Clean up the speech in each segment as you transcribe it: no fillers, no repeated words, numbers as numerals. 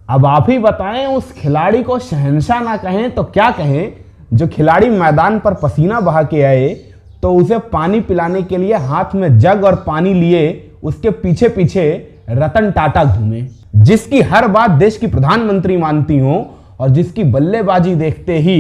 अब आप ही बताएं, उस खिलाड़ी को शहंशाह ना कहें तो क्या कहें, जो खिलाड़ी मैदान पर पसीना बहा के आए तो उसे पानी पिलाने के लिए हाथ में जग और पानी लिए उसके पीछे पीछे रतन टाटा घूमे, जिसकी हर बात देश की प्रधानमंत्री मानती हो और जिसकी बल्लेबाजी देखते ही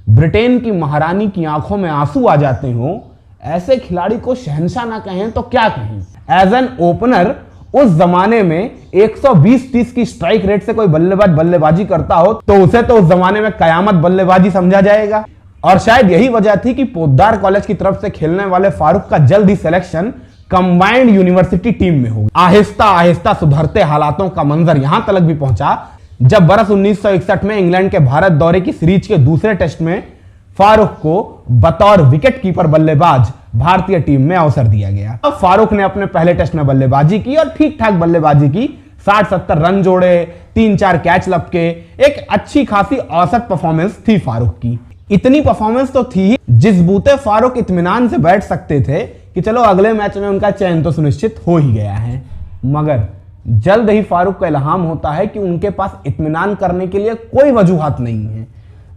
ब्रिटेन की महारानी की आंखों में आंसू आ जाते हो, ऐसे खिलाड़ी को शहंशाह ना कहें तो क्या कहें। एज एन ओपनर उस जमाने में 120-30 की स्ट्राइक रेट से कोई बल्लेबाज बल्लेबाजी करता हो तो उसे तो उस जमाने में कयामत बल्लेबाजी समझा जाएगा। और शायद यही वजह थी कि पोद्दार कॉलेज की तरफ से खेलने वाले फारूक का जल्द ही सिलेक्शन कंबाइंड यूनिवर्सिटी टीम में हो गया। आहिस्ता आहिस्ता सुधरते हालातों का मंजर यहां तक भी पहुंचा जब बरस 1961 में इंग्लैंड के भारत दौरे की सीरीज के दूसरे टेस्ट में फारूक को बतौर विकेट कीपर बल्लेबाज भारतीय टीम में अवसर दिया गया। अब फारूक ने अपने पहले टेस्ट में बल्लेबाजी की और ठीक ठाक बल्लेबाजी की, 60-70 रन जोड़े, 3-4 कैच लपके, एक अच्छी खासी औसत परफॉर्मेंस थी फारूक की। इतनी परफॉर्मेंस तो थी जिस बूते फारूक इत्मीनान से बैठ सकते थे कि चलो अगले मैच में उनका चयन तो सुनिश्चित हो ही गया है। मगर जल्द ही फारूक को इल्हाम होता है कि उनके पास इत्मीनान करने के लिए कोई वजूहात नहीं है,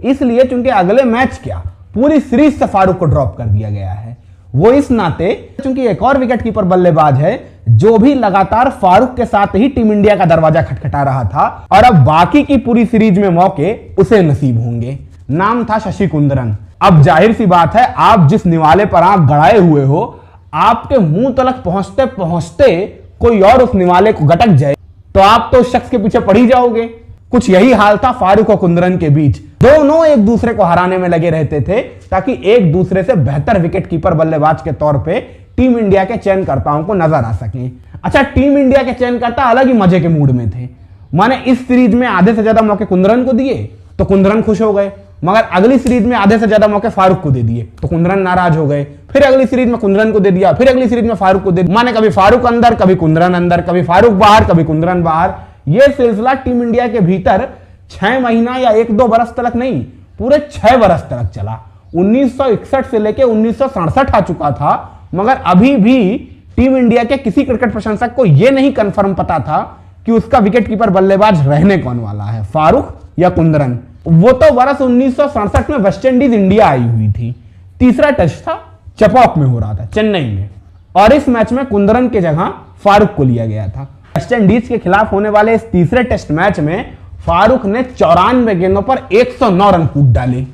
इसलिए चूंकि अगले मैच क्या पूरी सीरीज से फारूक को ड्रॉप कर दिया गया है। वो इस नाते चूंकि एक और विकेट कीपर बल्लेबाज है जो भी लगातार फारूक के साथ ही टीम इंडिया का दरवाजा खटखटा रहा था और अब बाकी की पूरी सीरीज में मौके उसे नसीब होंगे। नाम था शशि कुंद्रन। अब जाहिर सी बात है, आप जिस निवाले पर आंख गड़ाए हुए हो, आपके मुंह तलक पहुंचते पहुंचते कोई और उस निवाले को गटक जाए तो आप तो उस शख्स के पीछे पड़ ही जाओगे। कुछ यही हाल था फारूक और कुंद्रन के बीच। दोनों एक दूसरे को हराने में लगे रहते थे ताकि एक दूसरे से बेहतर विकेट कीपर बल्लेबाज के तौर पे टीम इंडिया के चयनकर्ताओं को नजर आ सकें। अच्छा, टीम इंडिया के चयनकर्ता अलग ही मजे के मूड में थे। माने इस सीरीज में आधे से ज्यादा मौके कुंद्रन को दिए तो कुंद्रन खुश हो गए, मगर अगली सीरीज में आधे से ज्यादा मौके फारूक को दे दिए तो कुंद्रन नाराज हो गए। फिर अगली सीरीज में कुंद्रन को दे दिया, फिर अगली सीरीज में फारूक को दे दिया। माने कभी फारूक अंदर, कभी कुंद्रन अंदर, कभी फारूक बाहर, कभी कुंद्रन बाहर। यह सिलसिला टीम इंडिया के भीतर 6 महीना या 1-2 बरस तक नहीं, पूरे 6 बरस तक चला। 1961 से लेकर 1967 आ चुका था, मगर अभी भी टीम इंडिया के किसी क्रिकेट प्रशंसक को यह नहीं कंफर्म पता था कि उसका विकेट कीपर बल्लेबाज रहने कौन वाला है, फारूक या कुंद्रन। वो तो बरस 1967 में वेस्ट इंडीज इंडिया आई हुई थी। तीसरा टेस्ट था, चपॉक में हो रहा था, चेन्नई में, और इस मैच में कुंद्रन के जगह फारूक को लिया गया था। वेस्ट इंडीज के खिलाफ होने वाले इस तीसरे टेस्ट मैच में फारूक ने 94 गेंदों पर 109 रन कूद डाले।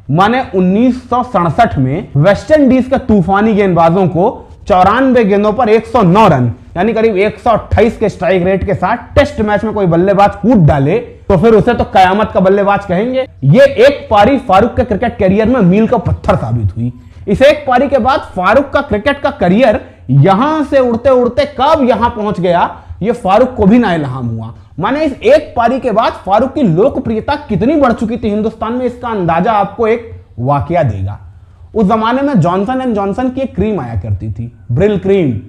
माने 1967 में वेस्ट इंडीज के तूफानी गेंदबाजों को 94 गेंदों पर 109 रन यानी करीब 128 के स्ट्राइक रेट के साथ टेस्ट मैच में कोई बल्लेबाज कूद डाले तो फिर उसे तो कयामत का बल्लेबाज कहेंगे। ये एक पारी फारूक के क्रिकेट करियर में मील का पत्थर साबित हुई। इस एक पारी के बाद फारूक का क्रिकेट का करियर यहां से उड़ते उड़ते कब यहां पहुंच गया, यह फारूक को भी ना इल्हाम हुआ। माने इस एक पारी के बाद फारूक की लोकप्रियता कितनी बढ़ चुकी थी हिंदुस्तान में, इसका अंदाजा आपको एक वाकया देगा। उस जमाने में जॉनसन एंड जॉनसन की एक क्रीम आया करती थी, ब्रिल क्रीम,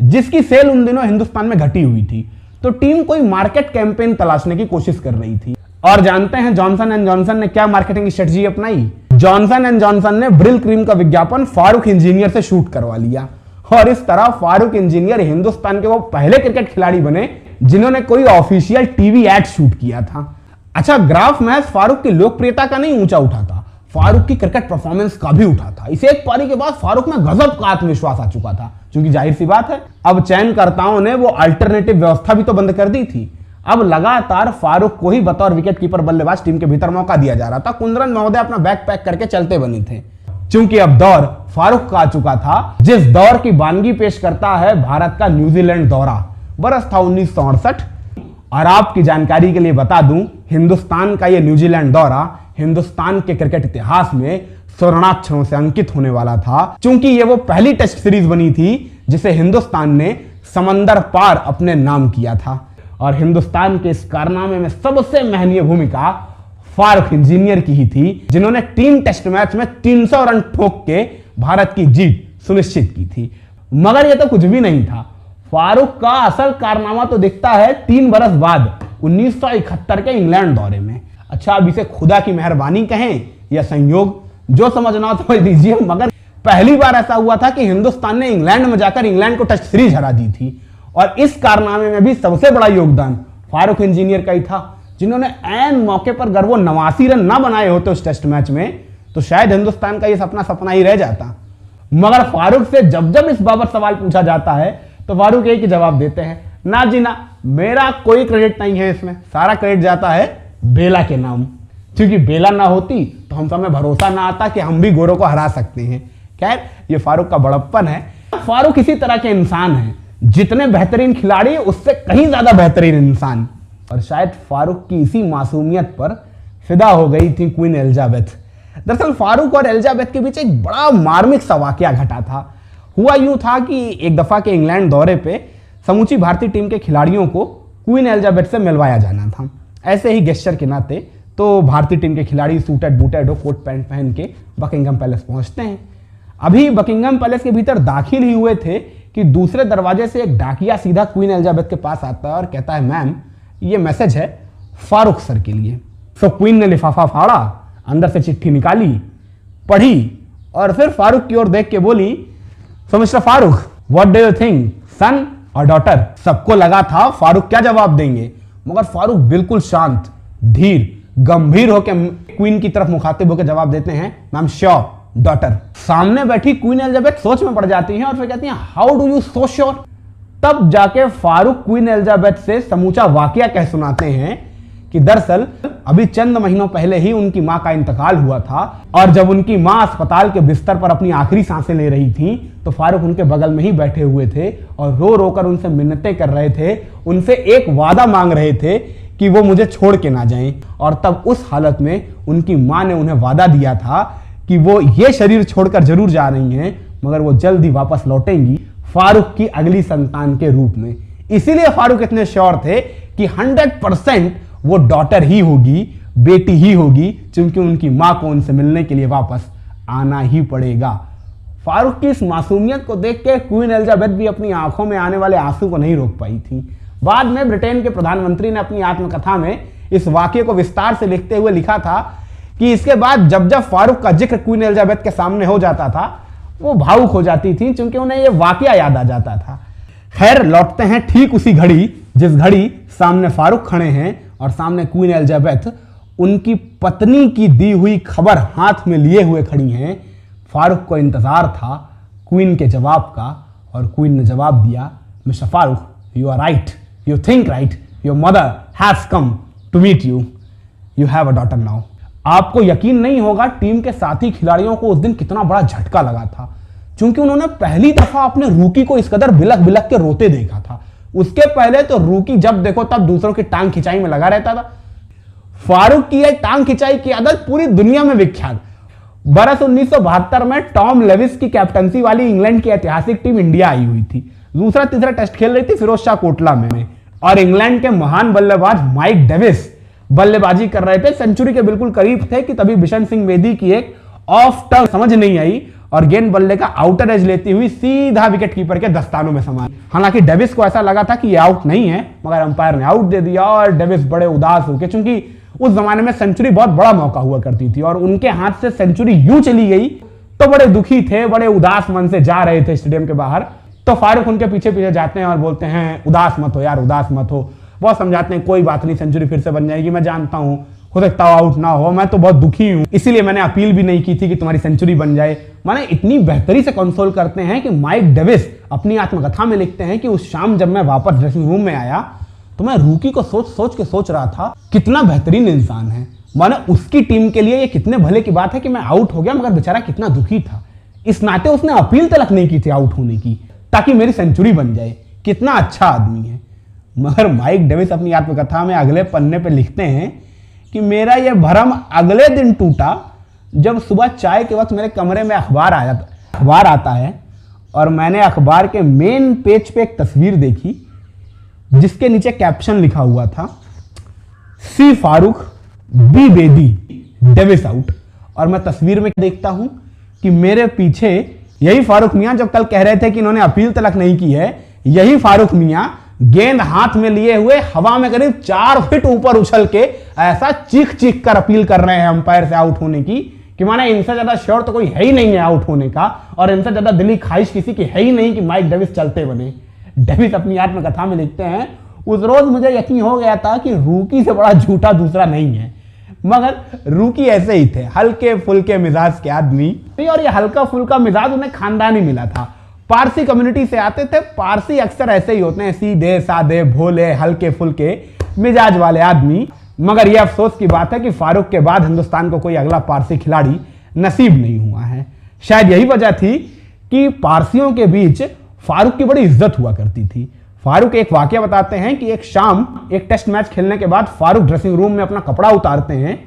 जिसकी सेल उन दिनों हिंदुस्तान में घटी हुई थी। तो टीम कोई मार्केट कैंपेन तलाशने की कोशिश कर रही थी। और जानते हैं जॉनसन एंड जॉनसन ने क्या मार्केटिंग स्ट्रेटजी अपनाई? जॉनसन एंड जॉनसन ने ब्रिल क्रीम का विज्ञापन फारूक इंजीनियर से शूट करवा लिया और इस तरह फारूक इंजीनियर हिंदुस्तान के वो पहले क्रिकेट खिलाड़ी बने जिन्होंने कोई ऑफिशियल टीवी एड शूट किया था। अच्छा, ग्राफ मैच फारूक की लोकप्रियता का नहीं ऊंचा उठा था, फारूक की क्रिकेट परफॉर्मेंस का भी उठा था। इस एक पारी के बाद फारूक में गजब का आत्मविश्वास आ चुका था, क्योंकि जाहिर सी बात है अब चयनकर्ताओं ने वो अल्टरनेटिव व्यवस्था भी तो बंद कर दी थी। अब लगातार फारूक को ही बतौर विकेट कीपर बल्लेबाज टीम के भीतर मौका दिया जा रहा था। कुंद्रन महोदय अपना बैग पैक करके चलते बने थे, क्योंकि अब दौर फारूक का आ चुका था जिस दौर की वानगी पेश करता है भारत का न्यूजीलैंड दौरा। बरस था 1968 और आपकी जानकारी के लिए बता दूं, हिंदुस्तान का यह न्यूजीलैंड दौरा हिंदुस्तान के क्रिकेट इतिहास में स्वर्णाक्षरों से अंकित होने वाला था, क्योंकि यह वो पहली टेस्ट सीरीज बनी थी जिसे हिंदुस्तान ने समंदर पार अपने नाम किया था। और हिंदुस्तान के इस कारनामे में सबसे महनीय भूमिका फारूक इंजीनियर की ही थी, जिन्होंने 3 टेस्ट मैच में 300 रन ठोक के भारत की जीत सुनिश्चित की थी। मगर यह तो कुछ भी नहीं था। फारूक का असल कारनामा तो दिखता है 3 बरस बाद 1971 के इंग्लैंड दौरे में। अच्छा, अब इसे खुदा की मेहरबानी कहें या संयोग, जो समझना हो समझ लीजिए, मगर पहली बार ऐसा हुआ था कि हिंदुस्तान ने इंग्लैंड में जाकर इंग्लैंड को टेस्ट सीरीज हरा दी थी। और इस कारनामे में भी सबसे बड़ा योगदान फारूक इंजीनियर का ही था, जिन्होंने ऐन मौके पर अगर वो 89 रन ना बनाए होते उस टेस्ट मैच में तो शायद हिंदुस्तान का ये सपना सपना ही रह जाता। मगर फारूक से जब जब इस बाबत सवाल पूछा जाता है तो फारूक एक ही जवाब देते हैं, ना जी ना, मेरा कोई क्रेडिट नहीं है इसमें, सारा क्रेडिट जाता है बेला के नाम, क्योंकि बेला ना होती तो हम सब में भरोसा ना आता कि हम भी गोरों को हरा सकते हैं। खैर, ये फारूक का बड़प्पन है। फारूक इसी तरह के इंसान हैं, जितने बेहतरीन खिलाड़ी उससे कहीं ज्यादा बेहतरीन इंसान। और शायद फारूक की इसी मासूमियत पर फिदा हो गई थी क्वीन एलिजाबेथ। दरअसल फारूक और एलिजाबेथ के बीच एक बड़ा मार्मिक सा वाकया घटा था। हुआ यूं था कि एक दफा के इंग्लैंड दौरे पे समूची भारतीय टीम के खिलाड़ियों को क्वीन एलिजाबेथ से मिलवाया जाना था। ऐसे ही गेस्चर के नाते तो भारतीय टीम के खिलाड़ी सूटेड बूटेड हो, कोट पैंट पहन के बकिंगम पैलेस पहुंचते हैं। अभी बकिंगम पैलेस के भीतर दाखिल ही हुए थे कि दूसरे दरवाजे से एक डाकिया सीधा क्वीन एलिजाबेथ के पास आता है और कहता है, मैम ये मैसेज है फारूक सर के लिए। तो क्वीन ने लिफाफा फाड़ा, अंदर से चिट्ठी निकाली, पढ़ी और फिर फारूक की ओर देख के बोली, so mister Farooq, what do you think, son और डॉटर? सबको लगा था फारूक क्या जवाब देंगे, मगर फारूक बिल्कुल शांत, धीर, गंभीर होकर क्वीन की तरफ मुखातिब होकर जवाब देते हैं, मैम श्योर, डॉटर। सामने बैठी क्वीन एलिजाबेथ सोच में पड़ जाती हैं और फिर कहती हैं, how do you so sure? तब जाके फारूक क्वीन एलिजाबेथ से समूचा वाकया कह सुनाते हैं कि दरअसल अभी चंद महीनों पहले ही उनकी मां का इंतकाल हुआ था और जब उनकी मां अस्पताल के बिस्तर पर अपनी आखिरी सांसें ले रही थी तो फारूक उनके बगल में ही बैठे हुए थे और रो रो कर उनसे मिन्नतें कर रहे थे, उनसे एक वादा मांग रहे थे कि वो मुझे छोड़ के ना जाएं। और तब उस हालत में उनकी मां ने उन्हें वादा दिया था कि वो ये शरीर छोड़कर जरूर जा रही हैं मगर वो जल्द ही वापस लौटेंगी फारूक की अगली संतान के रूप में। इसीलिए फारूक इतने श्योर थे कि 100% वो डॉटर ही होगी, बेटी ही होगी, क्योंकि उनकी मां को उनसे मिलने के लिए वापस आना ही पड़ेगा। फारूक की इस मासूमियत को देख के क्वीन एलिजाबेथ भी अपनी आंखों में आने वाले आंसू को नहीं रोक पाई थी। बाद में ब्रिटेन के प्रधानमंत्री ने अपनी आत्मकथा में इस वाक्य को विस्तार से लिखते हुए लिखा था कि इसके बाद जब जब फारूक का जिक्र क्वीन एलिजाबेथ के सामने हो जाता था वो भावुक हो जाती थी, क्योंकि उन्हें यह वाकया याद आ जाता था। खैर, लौटते हैं ठीक उसी घड़ी जिस घड़ी सामने फारूक खड़े हैं और सामने क्वीन एलिजाबेथ उनकी पत्नी की दी हुई खबर हाथ में लिए हुए खड़ी हैं। फारूक को इंतजार था क्वीन के जवाब का और क्वीन ने जवाब दिया, mister Farooq, you are right, you think right, your mother has come to meet you, you have a daughter now. आपको यकीन नहीं होगा टीम के साथी खिलाड़ियों को उस दिन कितना बड़ा झटका लगा था, क्योंकि उन्होंने पहली दफा अपने रूकी को इस कदर बिलक बिलक के रोते देखा था। उसके पहले तो रूकी जब देखो तब दूसरों की टांग खिंचाई में लगा रहता था। फारूक की यह टांग खिंचाई की आदत पूरी दुनिया में विख्यात। बरस 1972 में टॉम लेविस की कैप्टनसी वाली इंग्लैंड की ऐतिहासिक टीम इंडिया आई हुई थी। दूसरा तीसरा टेस्ट खेल रही थी फिरोज शाह कोटला में और इंग्लैंड के महान बल्लेबाज माइक डेविस बल्लेबाजी कर रहे थे। सेंचुरी के बिल्कुल करीब थे कि तभी बिशन सिंह बेदी की एक ऑफ टर्न समझ नहीं आई और गेंद बल्ले का आउटर एज लेती हुई सीधा विकेट कीपर के दस्तानों में समा। हालांकि डेविस को ऐसा लगा था कि ये आउट नहीं है, मगर अंपायर ने आउट दे दिया और डेविस बड़े उदास हो गए, क्योंकि उस जमाने में सेंचुरी बहुत बड़ा मौका हुआ करती थी और उनके हाथ से सेंचुरी यूं चली गई तो बड़े दुखी थे, बड़े उदास मन से जा रहे थे स्टेडियम के बाहर। तो फारूक उनके पीछे पीछे जाते हैं और बोलते हैं, उदास मत हो यार, उदास मत हो। बहुत समझाते हैं, कोई बात नहीं, सेंचुरी फिर से बन जाएगी, मैं जानता हूं, हो सकता है आउट ना हो, मैं तो बहुत दुखी हूं, इसीलिए मैंने अपील भी नहीं की थी कि तुम्हारी सेंचुरी बन जाए। माने इतनी बेहतरी से कंसोल करते हैं कि माइक डेविस अपनी आत्मकथा में लिखते हैं कि उस शाम जब मैं वापस ड्रेसिंग रूम में आया तो मैं रूकी को सोच रहा था कितना बेहतरीन इंसान है। माने उसकी टीम के लिए ये कितने भले की बात है कि मैं आउट हो गया, मगर बेचारा कितना दुखी था। इस नाते उसने अपील तक नहीं की थी आउट होने की ताकि मेरी सेंचुरी बन जाए। कितना अच्छा आदमी है। मगर माइक डेविस अपनी आत्मकथा में अगले पन्ने पे लिखते हैं कि मेरा यह भरम अगले दिन टूटा जब सुबह चाय के वक्त मेरे कमरे में अखबार आता है और मैंने अखबार के मेन पेज पे एक तस्वीर देखी जिसके नीचे कैप्शन लिखा हुआ था, C Farooq B Bedi Davis out. और मैं तस्वीर में देखता हूं कि मेरे पीछे यही फारूक मियां जो कल कह रहे थे कि इन्होंने अपील तक नहीं की है, यही फारूक मियां गेंद हाथ में लिए हुए हवा में करीब 4 फीट ऊपर उछल के ऐसा चीख चीख कर अपील कर रहे हैं अंपायर से आउट होने की कि माने इनसे ज्यादा श्योर तो कोई है ही नहीं है आउट होने का और इनसे ज्यादा दिली ख्वाहिश किसी की है ही नहीं कि माइक डेविस चलते बने। डेविस अपनी आत्मकथा में लिखते हैं, उस रोज मुझे यकीन हो गया था कि रूकी से बड़ा झूठा दूसरा नहीं है। मगर रूकी ऐसे ही थे, हल्के फुल्के मिजाज के आदमी, और ये हल्का फुल्का मिजाज उन्हें खानदानी मिला था। पारसी कम्युनिटी से आते थे। पारसी अक्सर ऐसे ही होते हैं, सीधे साधे भोले हल्के फुल्के मिजाज वाले आदमी। मगर यह अफसोस की बात है कि फारूक के बाद हिंदुस्तान को कोई अगला पारसी खिलाड़ी नसीब नहीं हुआ है। शायद यही वजह थी कि पारसियों के बीच फारूक की बड़ी इज्जत हुआ करती थी। फारूक एक वाकया बताते हैं कि एक शाम एक टेस्ट मैच खेलने के बाद फारूक ड्रेसिंग रूम में अपना कपड़ा उतारते हैं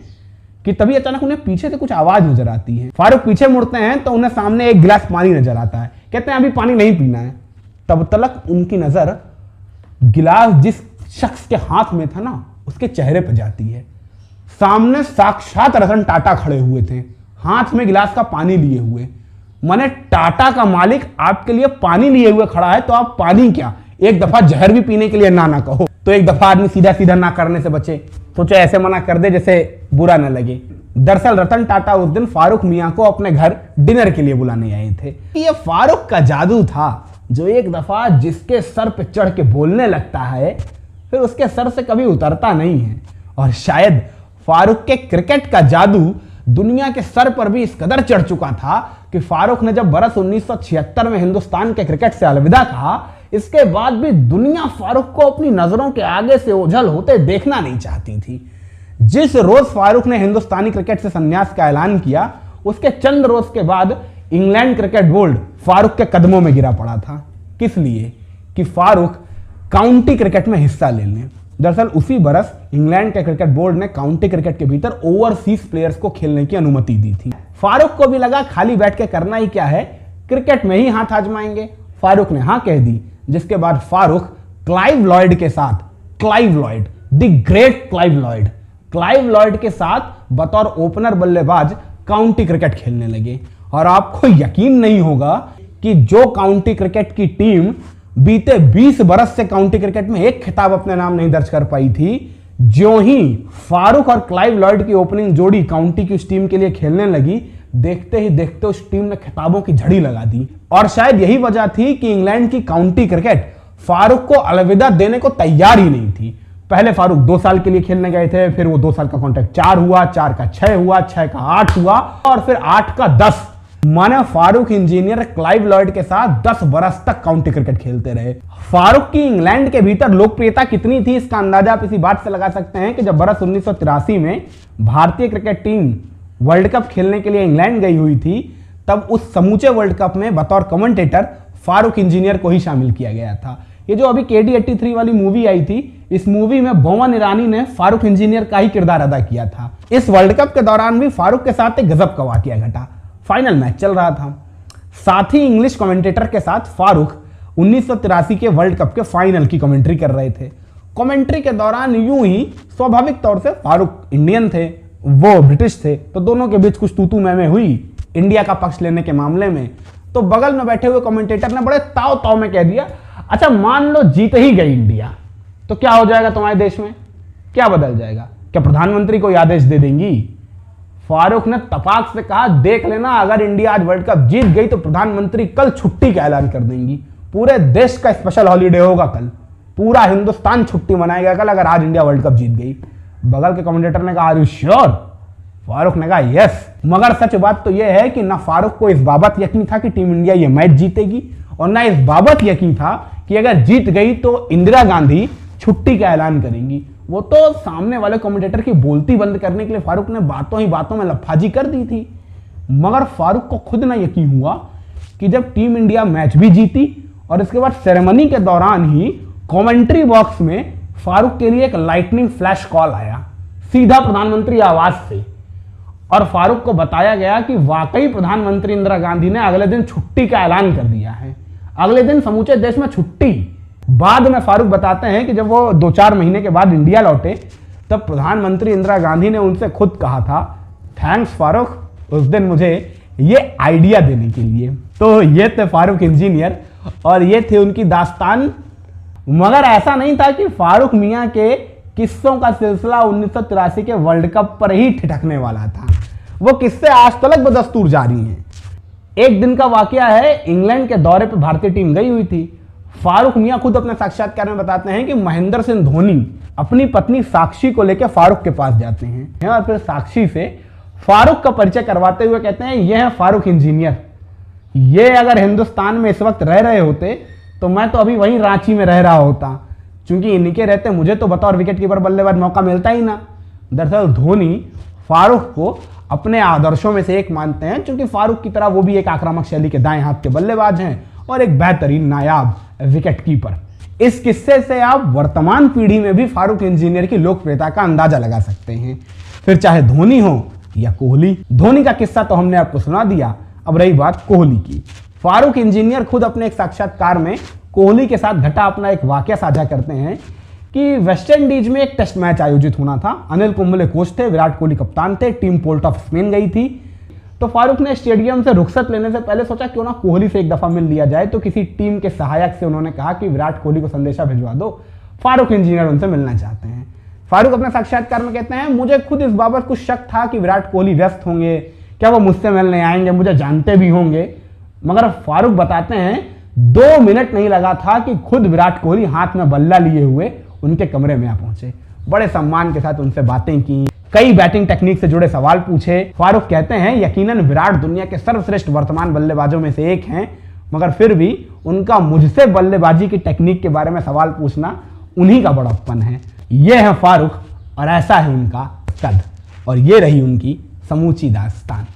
कि तभी अचानक उन्हें पीछे से कुछ आवाज नजर आती है। फारूक पीछे मुड़ते हैं तो उन्हें सामने एक गिलास पानी नजर आता है। कहते हैं अभी पानी नहीं पीना है। तब तक उनकी नजर गिलास जिस शख्स के हाथ में था ना, उसके चेहरे पर जाती है। सामने साक्षात रतन टाटा खड़े हुए थे, हाथ में गिलास का पानी लिए हुए। माने टाटा का मालिक आपके लिए पानी लिए हुए खड़ा है, तो आप पानी क्या, एक दफा जहर भी पीने के लिए ना कहो। तो एक दफा आदमी सीधा सीधा ना करने से बचे, सोचे ऐसे मना कर दे जैसे बुरा ना लगे। दरअसल रतन टाटा उस दिन फारूक मियां को अपने घर डिनर के लिए बुलाने आए थे। ये फारूक का जादू था, जो एक दफा जिसके सर पे चढ़ के बोलने लगता है फिर उसके सर से कभी उतरता नहीं है। और शायद फारूक के क्रिकेट का जादू दुनिया के सर पर भी इस कदर चढ़ चुका था कि फारूक ने जब बरस 1976 में हिंदुस्तान के क्रिकेट से अलविदा कहा, इसके बाद भी दुनिया फारूक को अपनी नजरों के आगे से ओझल होते देखना नहीं चाहती थी। जिस रोज फारूक ने हिंदुस्तानी क्रिकेट से संन्यास का ऐलान किया, उसके चंद रोज के बाद इंग्लैंड क्रिकेट बोर्ड फारूक के कदमों में गिरा पड़ा था। किस लिए? कि फारूक काउंटी क्रिकेट में हिस्सा ले लें। दरअसल उसी बरस इंग्लैंड के क्रिकेट बोर्ड ने काउंटी क्रिकेट के भीतर ओवरसीज प्लेयर्स को खेलने की अनुमति दी थी। फारूक को भी लगा खाली बैठ के करना ही क्या है, क्रिकेट में ही हाथ आजमाएंगे। फारूक ने हाँ कह दी, जिसके बाद फारूक क्लाइव लॉयड के साथ, Clive Lloyd, the great Clive Lloyd के साथ बतौर ओपनर बल्लेबाज काउंटी क्रिकेट खेलने लगे। और आपको यकीन नहीं होगा कि जो काउंटी क्रिकेट की टीम बीते 20 बरस से काउंटी क्रिकेट में एक खिताब अपने नाम नहीं दर्ज कर पाई थी, ज्यों ही फारूक और क्लाइव लॉयड की ओपनिंग जोड़ी काउंटी की उस टीम के लिए खेलने लगी, देखते ही देखते उस टीम ने खिताबों की झड़ी लगा दी। और शायद यही वजह थी कि इंग्लैंड की काउंटी क्रिकेट फारूक को अलविदा देने को तैयार ही नहीं थी। पहले फारूक 2 साल के लिए खेलने गए थे, फिर वो 2 साल का कॉन्ट्रैक्ट 4 हुआ, 4 का 6 हुआ, 6 का 8 हुआ, और फिर 8 का 10। माने फारूक इंजीनियर क्लाइव लॉयड के साथ 10 बरस तक काउंटी क्रिकेट खेलते रहे। फारूक की इंग्लैंड के भीतर लोकप्रियता कितनी थी, इसका अंदाजा आप इसी बात से लगा सकते हैं कि जब बरस 1983 में भारतीय क्रिकेट टीम वर्ल्ड कप खेलने के लिए इंग्लैंड गई हुई थी, तब उस समूचे वर्ल्ड कप में बतौर कमेंटेटर फारूक इंजीनियर को ही शामिल किया गया था। ये जो अभी KD83 वाली मूवी आई थी, इस मूवी में बोमन ईरानी ने फारूक इंजीनियर का ही किरदार अदा किया था। इस वर्ल्ड कप के दौरान भी फारूक के साथ एक गजब का वाकया घटा। फाइनल मैच चल रहा था, साथ ही इंग्लिश कमेंटेटर के साथ फारूक 1983 के वर्ल्ड कप के फाइनल की कमेंट्री कर रहे थे। कमेंट्री के दौरान यूं ही स्वाभाविक तौर से फारूक इंडियन थे, वो ब्रिटिश थे, तो दोनों के बीच कुछ तू मैं हुई इंडिया का पक्ष लेने के मामले में। तो बगल में बैठे हुए कमेंटेटर ने बड़े ताव ताव में कह दिया, अच्छा मान लो जीत ही गई इंडिया, तो क्या हो जाएगा तुम्हारे देश में, क्या बदल जाएगा, क्या प्रधानमंत्री को आदेश दे देंगी? फारूक ने तपाक से कहा, देख लेना, अगर इंडिया आज वर्ल्ड कप जीत गई तो प्रधानमंत्री कल छुट्टी का ऐलान कर देंगी, पूरे देश का स्पेशल हॉलीडे होगा कल, पूरा हिंदुस्तान छुट्टी मनाएगा कल अगर आज इंडिया वर्ल्ड कप जीत गई। बगल के कमेंटेटर ने कहा, आर यू श्योर? फारूक ने कहा, यस। मगर सच बात तो यह है कि ना फारूक को इस बाबत यकीन था कि टीम इंडिया यह मैच जीतेगी, और ना इस बाबत यकीन था कि अगर जीत गई तो इंदिरा गांधी छुट्टी का ऐलान करेंगी। वो तो सामने वाले कमेंटेटर की बोलती बंद करने के लिए फारूक ने बातों ही बातों में लफाजी कर दी थी। मगर फारूक को खुद ना यकीन हुआ कि जब टीम इंडिया मैच भी जीती और इसके बाद सेरेमनी के दौरान ही कमेंट्री बॉक्स में फारूक के लिए एक लाइटनिंग फ्लैश कॉल आया, सीधा प्रधानमंत्री आवास से, और फारूक को बताया गया कि वाकई प्रधानमंत्री इंदिरा गांधी ने अगले दिन छुट्टी का ऐलान कर दिया है। अगले दिन समूचे देश में छुट्टी। बाद में फारूक बताते हैं कि जब वो 2-4 महीने के बाद इंडिया लौटे, तब प्रधानमंत्री इंदिरा गांधी ने उनसे खुद कहा था, थैंक्स फारूक, उस दिन मुझे ये आइडिया देने के लिए। तो ये थे फारूक इंजीनियर और ये थी उनकी दास्तान। मगर ऐसा नहीं था कि फारूक मियां के किस्सों का सिलसिला 1983 के वर्ल्ड कप पर ही ठिठकने वाला था। वो किस्से आज तक बदस्तूर जारी हैं। एक दिन का वाकया है, इंग्लैंड के दौरे पर भारतीय टीम गई हुई थी। फारूक मियां खुद अपने साक्षात्कार में बताते हैं कि महेंद्र सिंह धोनी अपनी पत्नी साक्षी को लेकर फारूक के पास जाते हैं और फिर साक्षी से फारूक का परिचय करवाते हुए कहते हैं यह है फारूक इंजीनियर, ये अगर हिंदुस्तान में इस वक्त रह रहे होते तो मैं तो अभी वहीं रांची में रह रहा होता, क्योंकि इन्हीं के रहते मुझे तो बतौर विकेट कीपर बल्लेबाज मौका मिलता ही ना। दरअसल धोनी फारूक को अपने आदर्शों में से एक मानते हैं, क्योंकि फारूक की तरह वो भी एक आक्रामक शैली के दाएं हाथ के बल्लेबाज हैं और एक बेहतरीन नायाब विकेट कीपर। इस किस्से से आप वर्तमान पीढ़ी में भी फारूक इंजीनियर की लोकप्रियता का अंदाजा लगा सकते हैं, फिर चाहे धोनी हो या कोहली। धोनी का किस्सा तो हमने आपको सुना दिया, अब रही बात कोहली की। फारूक इंजीनियर खुद अपने एक साक्षात्कार में कोहली के साथ घटा अपना एक वाकया साझा करते हैं कि वेस्टइंडीज में एक टेस्ट मैच आयोजित होना था। अनिल कुंबले कोच थे, विराट कोहली कप्तान थे, टीम पोर्ट ऑफ स्पेन गई थी। तो फारूक ने स्टेडियम से रुखसत लेने से पहले सोचा क्यों ना कोहली से एक दफा मिल लिया जाए। तो किसी टीम के सहायक से उन्होंने कहा कि विराट कोहली को संदेशा भिजवा दो, फारूक इंजीनियर उनसे मिलना चाहते हैं। फारूक अपने साक्षात्कार में कहते हैं मुझे खुद इस बाबत कुछ शक था कि विराट कोहली व्यस्त होंगे, क्या वो मुझसे मिलने आएंगे, मुझे जानते भी होंगे। मगर फारूक बताते हैं 2 मिनट नहीं लगा था कि खुद विराट कोहली हाथ में बल्ला लिए हुए उनके कमरे में आ पहुंचे। बड़े सम्मान के साथ उनसे बातें की, कई बैटिंग टेक्निक से जुड़े सवाल पूछे। फारूक कहते हैं यकीनन विराट दुनिया के सर्वश्रेष्ठ वर्तमान बल्लेबाजों में से एक हैं, मगर फिर भी उनका मुझसे बल्लेबाजी की टेक्निक के बारे में सवाल पूछना उन्हीं का बड़प्पन है। ये है फारूक और ऐसा है उनका कद, और ये रही उनकी समूची दास्तान।